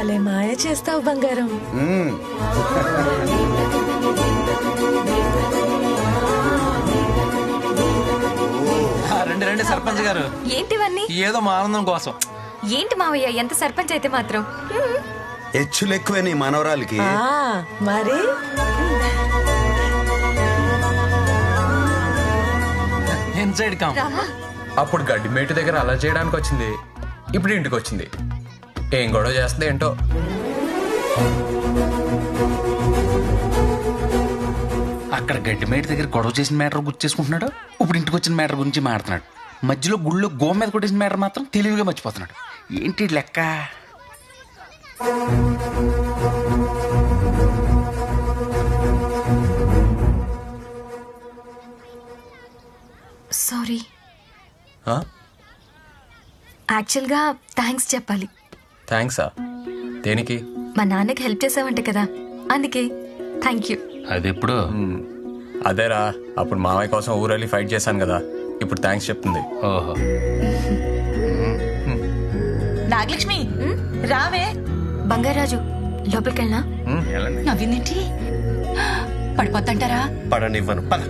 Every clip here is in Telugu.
భలే మాయ చేస్తావు బంగారం. రండి రండి సర్పంచ్ గారు. ఏంటివన్నీ? ఏదో మా ఆనందం కోసం. ఏంటి మావయ్య ఎంత సర్పంచ్ అయితే మాత్రం? హెచ్చులు ఎక్కువే నీ మనవరాలకి. మరి ఇన్సైడ్ కామ్. అప్పుడు గడ్డి మేటు దగ్గర అలా చేయడానికి వచ్చింది, ఇప్పుడు ఇంటికి వచ్చింది. ఏం గొడవ చేస్తుంది ఏంటో. అక్కడ గడ్డి మేట దగ్గర గొడవ చేసిన మ్యాటర్ గుర్తు చేసుకుంటున్నాడు, ఇప్పుడు ఇంటికి వచ్చిన మ్యాటర్ గురించి మాట్లాడుతున్నాడు. మధ్యలో గుళ్ళో గోమ మీద కొట్టేసిన మ్యాటర్ మాత్రం తెలివిగా మర్చిపోతున్నాడు. ఏంటి లెక్క? సారీ. యాక్చువల్గా థ్యాంక్స్ చెప్పాలి. థ్యాంక్సా? దేనికి? మా నాన్నకి హెల్ప్ చేసావంటే కదా, అందుకే థ్యాంక్ యూ. అది ఎప్పుడు? అదేరా, అప్పుడు మామయ్య కోసం ఊరెళ్ళి ఫైట్ చేశాను కదా, ఇప్పుడు థ్యాంక్స్ చెప్తుంది. ఓహో. నాగలక్ష్మి రావే. బంగారాజు లోపలికెళ్ళనా? నవ్విందేంటి? పడిపోద్దంటారా? పడనివ్వను, పద.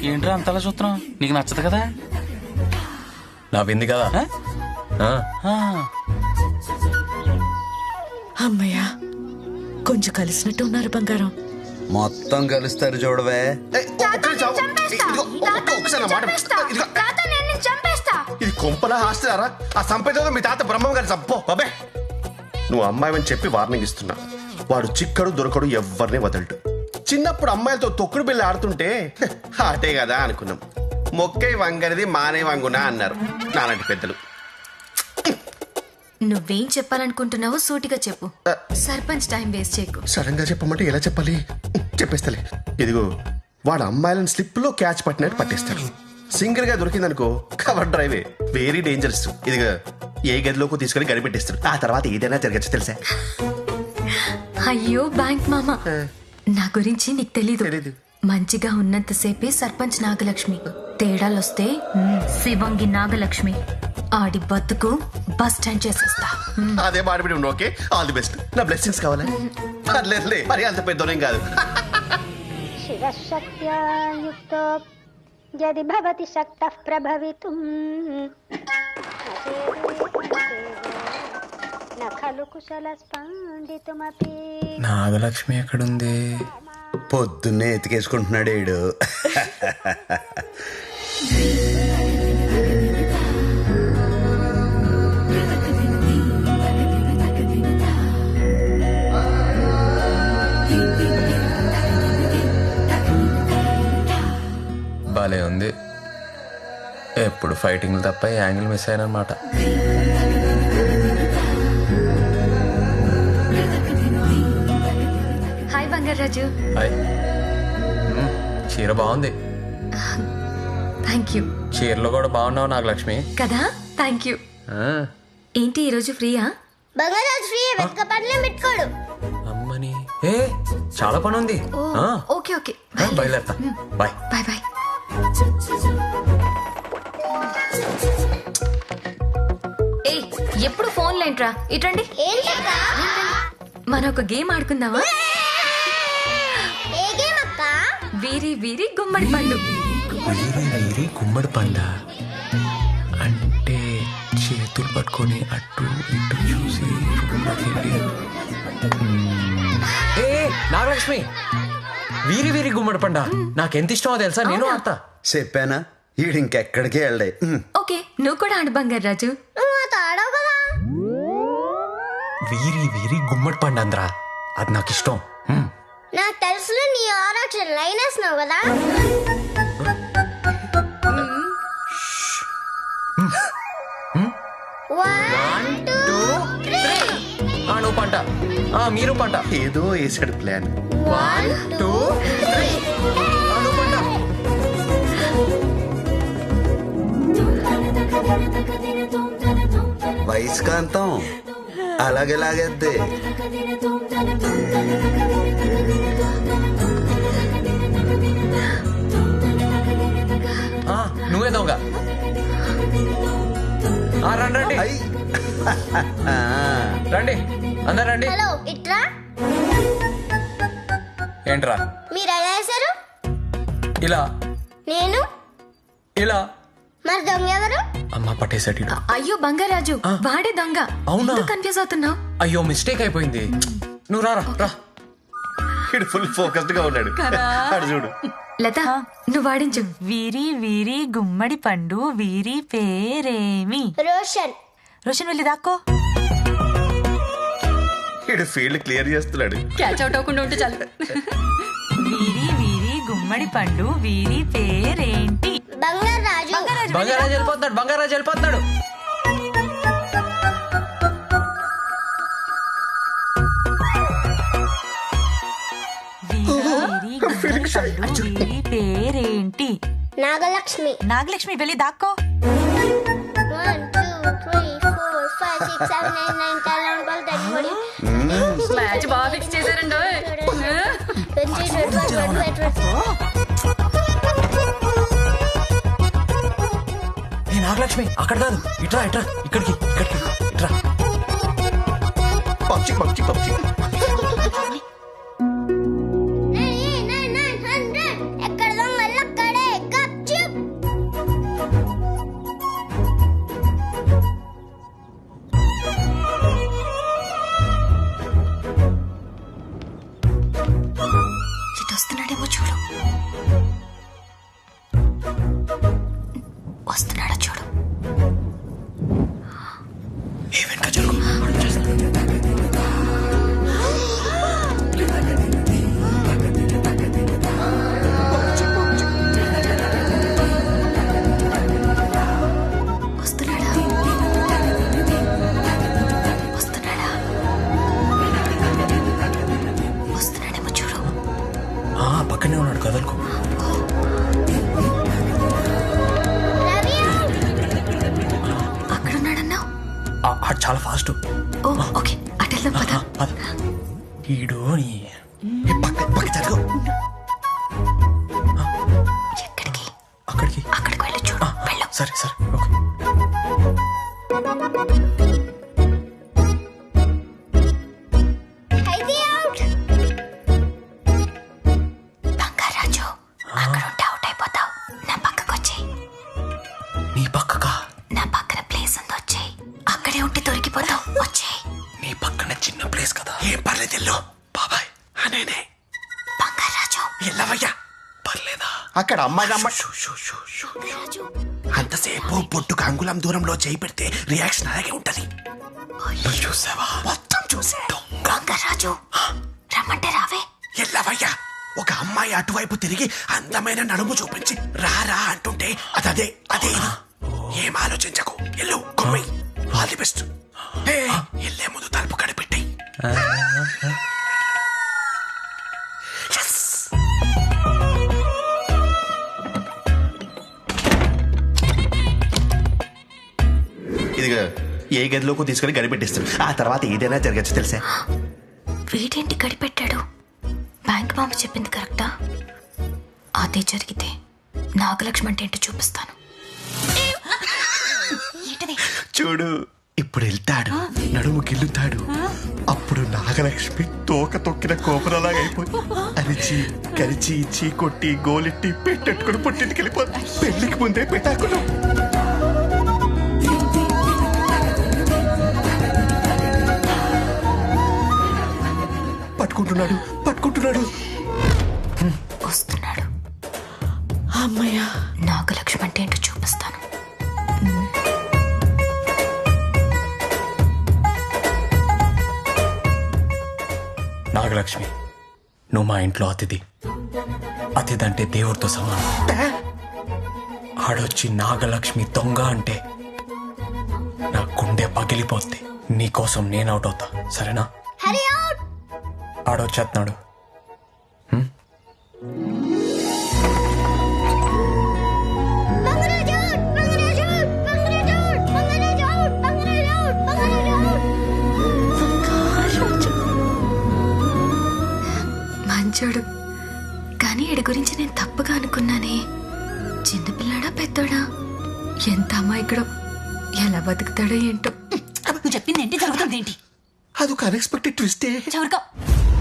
ఏంట్రా అంతలా చూస్తున్నావు? నీకు నచ్చదు కదా? నవ్వింది కదా. అమ్మయ్యా, కొంచెం కలిసినట్టు ఉన్నారు బంగారం. మొత్తం కలుస్తారు చూడవే. ఇది కొంపలా హాస్టలారా? ఆ సంపేదో మీ తాత బ్రహ్మం గారి చంపో బాబే. నువ్వు అమ్మాయిని చెప్పి వార్నింగ్ ఇస్తున్నా. వాడు చిక్కడు దొరకడు, ఎవరిని వదలడు. చిన్నప్పుడు అమ్మాయిలతో తొక్కుడు బిళ్ళ ఆడుతుంటే ఆటే కదా అనుకున్నాం. మొక్కై వంగనిది మానే వంగునా అన్నారు నాలాంటి పెద్దలు. నువ్వేం చెప్పాలనుకుంటున్నావో సూటిగా చెప్పు. సర్పంచ్ టైం వేస్ట్ చేయకు. సడన్ గా చెప్పమంటే ఎలా చెప్పాలి? చెప్పేస్తలే. ఇదిగో, వాడు అమ్మాయిలను స్లిప్ లో క్యాచ్ పట్టినట్టు పట్టేస్తాడు. సింగిల్ గా దొరికిందనుకో కవర్ డ్రైవే, వెరీ డేంజరస్. ఇదిగా ఏ గదిలోకి తీసుకొని గడిపెట్టేస్తాడు. ఆ తర్వాత ఏదైనా జరగచ్చు తెలుసా? అయ్యో బ్యాంక్ మామ, నా గురించి నీకు తెలీదు. మంచిగా ఉన్నంతసేపే సర్పంచ్ నాగలక్ష్మి, తేడాలొస్తే శివంగి నాగలక్ష్మి. ఆడి బతుకు బస్ స్టాండ్ చేసేస్తా. అదే మాడిపిడి. Okay, all the best. నా బ్లెస్సింగ్స్ కావాలా? పర్లేదులే, మరి అంత పెద్దోనేం కాదు. శివశక్త్యాయుక్తో యది భవతి శక్తః ప్రభవితుం నఖలు కుశల స్పందితుమపి. నాగలక్ష్మి ఎక్కడుంది? పొద్దున్నే ఎతికేసుకుంటున్నాడు ఈడు. భలే ఉంది. ఎప్పుడు ఫైటింగ్లు తప్ప యాంగిల్ మిస్ అయ్యానమాట. హాయ్ బంగారాజు. హాయ్. చీర బాగుంది. Thank you. చీరలో కూడా బాగున్నావు నాగలక్ష్మి. కదా, థ్యాంక్ యూ. ఏంటి ఈరోజు ఫ్రీయా? బంగారాజు ఫ్రీ, వెతక పనిలే పెట్టుకోడు. అమ్మని చాలా పని ఉంది. ఓకే ఓకే, బయలుదేరతా. Bye bye bye. ఏ ఎప్పుడు ఫోన్ లేంట్రా, ఇటండి. మనం ఒక గేమ్ ఆడుకుందామా? ఏ గేమ్ అక్క? వీరి వీరి గుమ్మడి పండు. వీరి గుమ్మడి పండ అంటే చేతులు పట్టుకొని అటు ఇటు చూసి నాగలక్ష్మి, వీరి వీరి గుమ్మడి పండ నాకెంత ఇష్టమో తెలుసా? నేను ఆడతా. చెప్పానా, ఈడు ఇంకెక్కడికి వెళ్ళే. ఓకే, నువ్వు కూడా ఆడు బంగారాజు. ఆడవు కదా. వీరి వీరి గుమ్మడి పండు అందరా, అది నాకు ఇష్టం. నాకు తెలుసు, నీ ఆరాక్షన్ లైన్ వేస్తున్నావు కదా. నువ్వు పంట, మీరు పంట. ఏదో వేసాడు ప్లాన్. 1 2 3. నువ్వు పంట. వయస్కాంతం అలాగే లాగేద్ది. నువ్వే దొంగ. రండి రండి అయ్. రండి అందరు రండి. హలో ఇట్రా. ఏంట్రా మీరు ఎలా వేశారు? ఇలా నేను ఇలా. మరి దొంగ ఎవరు? అమ్మ పట్టేశాడు ఈడు. అయ్యో బంగారాజు వాడే దొంగ. అవునా? కన్ఫ్యూజ్ అవుతున్నావు? అయ్యో మిస్టేక్ అయిపోయింది. నువ్వు రారా రా. వీడు ఫుల్ ఫోకస్డ్ గా ఉన్నాడు. అడు చూడు. లత నువ్వు వాడించు. వీరి వీరి గుమ్మడి పండు వీరి పేరేమి? రోషన్. రోషన్ వెళ్ళి దాక్కో. వీడు ఫీల్డ్ క్లియర్ చేస్తున్నాడు. క్యాచ్ అవుట్ అవ్వకుండా ఉంటే చాలు. వీరి వీరి గుమ్మడి పండు వీరి పేరేంటి? బంగారాజు. బంగారాజు వెళ్ళిపోతున్నాడు. బంగారాజు వెళ్ళిపోతున్నాడు. వీరి గుమ్మడి పండు వీరి పేరేంటి? నాగలక్ష్మి. నాగలక్ష్మి వెళ్ళి దాక్కో. 1 2 3 4 5 6 7 8 9 10 11 12 13 మ్యాచ్ బాగా ఫిక్స్ చేశారండి. 14 ఏ నాగలక్ష్మి అక్కడ కాదు, ఇట్రా ఇట్రా. ఇక్కడికి ఇక్కడికి ఇట్రా. PUBG PUBG PUBG. ఎక్కడ దొంగలు అక్కడే గప్చుప్. ఇటు వస్తున్నాడేమో చూడు. వస్తున్నాడా చూడు. ఏ వెనక జరుగు. వస్తున్నాడా? వస్తున్నాడా? వస్తున్నాడేమో చూడు. పక్కనే ఉన్నాడు కదలకు. అక్కడున్నాడన్నావు? చాలా ఫాస్ట్. ఓ ఓకే అటు వెళ్దాం పద. ఈడు పక్క జరుగు. ఎక్కడికి? అక్కడికి అక్కడికి వెళ్ళి చూడు. వెళ్ళు. సరే సరే ఓకే. అయితే అవుట్. బంగారాజు అక్కడ ఉంటే అవుట్ అయిపోతావు. నా పక్కకు వచ్చేయి. నీ పక్కగా? నా పక్కన ప్లేస్ ఉంది, వచ్చేయి. అక్కడే ఉంటే దొరికిపోతావు, వచ్చేయి. నీ పక్కన చిన్న ప్లేస్ కదా, ఏం పర్లేదు ఎల్లో. బాబాయ్ నేనే. బంగారాజు ఎల్లవయ్యా పర్లేదా? అక్కడ అమ్మాయి బంగారాజు అంతసేపు పొట్టుకు అంగుళం దూరంలో చేయి పెడితే రియాక్షన్ అలాగే ఉంటది. నువ్వు చూసావా? మొత్తం చూసా. బంగారాజు రమ్మంటే రావే. ఎల్లవయ్యా ఒక అమ్మాయి అటువైపు తిరిగి అందమైన నడుము చూపించి రారా అంటుంటే అదే అదే ఇది. ఏం ఆలోచించకు, ఎల్లు కొమ్మి. All the best. ఎల్లే ముందు తలుపు కనిపెట్టి. ఇదిగా ఏ గదిలోకి తీసుకుని గడిపెట్టిస్తాడు. ఆ తర్వాత ఏదైనా జరగచ్చు తెలుసా? వీడేంటి గడిపెట్టాడు? బ్యాంక్ మామ చెప్పింది కరెక్టా? అదే జరిగితే నాగలక్ష్మి అంటే ఏంటో చూపిస్తాను. చూడు ఇప్పుడు వెళ్తాడు, నడుము గిల్లుతాడు. అప్పుడు నాగలక్ష్మి తోక తొక్కిన కోపరలాగా అయిపోయి అరిచి కరిచి ఇచ్చి కొట్టి గోలెట్టి పెట్టెట్టుకుని పుట్టింటికి వెళ్ళిపోతుంది. పెళ్లికి ముందే పెట్టాకులు. పట్టుకుంటున్నాడు పట్టుకుంటున్నాడు. వస్తున్నాడు. అమ్మయ్యా. నాగలక్ష్మి అంటే ఏంటో చూపిస్తాను. నాగలక్ష్మి నువ్వు మా ఇంట్లో అతిథి. అతిథి అంటే దేవుడితో సమానం. ఆడొచ్చి నాగలక్ష్మి దొంగ అంటే నా గుండె పగిలిపోద్ది. నీకోసం నేను అవుట్ అవుతా, సరేనా? హరి అవుట్. ఆడొచ్చేస్తున్నాడు. Bangaraju out. Bangaraju out. Bangaraju out. Bangaraju out. Bangaraju out. Bangaraju out. మంచోడు. కానీ ఈడి గురించి నేను తప్పుగా అనుకున్నానే. చిన్నపిల్లాడా పెద్దోడా, ఎంత అమాయకుడో, ఎలా బతుకుతాడో ఏంటో. నువ్వు చెప్పింది ఏంటి, జరుగుతుంది ఏంటి? అదొక అన్ఎక్స్పెక్టెడ్ ట్విస్టే. చవరుకో.